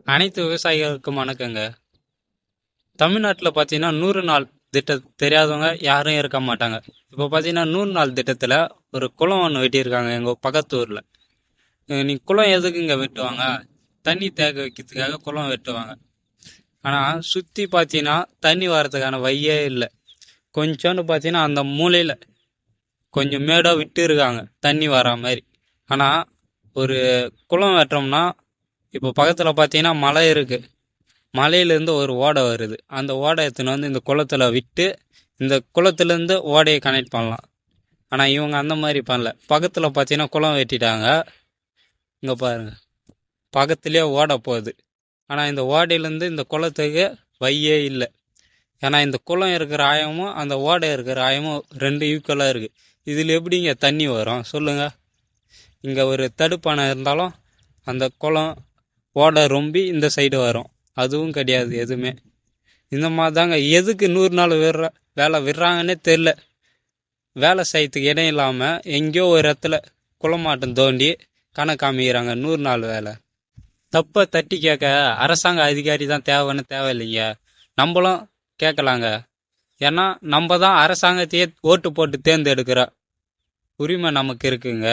அனைத்து விவசாயிகளுக்கும் வணக்கங்க. தமிழ்நாட்டில் பார்த்தீங்கன்னா 100 நாள் திட்டம் தெரியாதவங்க யாரும் இருக்க மாட்டாங்க. இப்போ பார்த்தீங்கன்னா 100 நாள் திட்டத்தில் ஒரு குளம் ஒன்று வெட்டியிருக்காங்க எங்கள் பக்கத்து ஊரில். நீ குளம் எதுக்குங்க வெட்டுவாங்க? தண்ணி தேக்க வைக்கிறதுக்காக குளம் வெட்டுவாங்க. ஆனால் சுற்றி பார்த்தீங்கன்னா தண்ணி வரதுக்கான வழியே இல்லை. கொஞ்சோண்டு பார்த்தீங்கன்னா அந்த மூலையில் கொஞ்சம் மேடாக விட்டு இருக்காங்க தண்ணி வரா மாதிரி. ஆனால் ஒரு குளம் வெட்டுறோம்னா இப்போ பக்கத்தில் பார்த்தீங்கன்னா மலை இருக்குது. மலையிலேருந்து ஒரு ஓடை வருது. அந்த ஓடை எடுத்துன்னு வந்து இந்த குளத்துல விட்டு இந்த குளத்துலேருந்து ஓடையை கனெக்ட் பண்ணலாம். ஆனால் இவங்க அந்த மாதிரி பண்ணல. பக்கத்தில் பார்த்தீங்கன்னா குளம் வெட்டிட்டாங்க. இங்கே பாருங்க, பக்கத்துலேயே ஓடை போகுது. ஆனால் இந்த ஓடையிலேருந்து இந்த குளத்துக்கு வையே இல்லை. ஏன்னா இந்த குளம் இருக்கிற ஆயமும் அந்த ஓடை இருக்கிற ஆயமும் ரெண்டு ஈக்குவலாக இருக்குது. இதில் எப்படிங்க தண்ணி வரும் சொல்லுங்கள்? இங்கே ஒரு தடுப்பானை இருந்தாலும் அந்த குளம் ஓடை ரொம்பி இந்த சைடு வரும். அதுவும் கிடையாது எதுவுமே. இந்த மாதிரி தாங்க எதுக்கு 100 நாள் வேலை விடுறாங்கன்னே தெரில. வேலை செய்யறதுக்கு இடம் இல்லாமல் எங்கேயோ ஒரு இடத்துல குளமாட்டம் தோண்டி கணக்கு காமிக்கிறாங்க 100 நாள் வேலை. தப்பை தட்டி கேட்க அரசாங்க அதிகாரி தான் தேவைன்னு தேவையில்லைங்க. நம்மளும் கேட்கலாங்க. ஏன்னா நம்ம தான் அரசாங்கத்தையே ஓட்டு போட்டு தேர்ந்தெடுக்கிற உரிமை நமக்கு இருக்குங்க.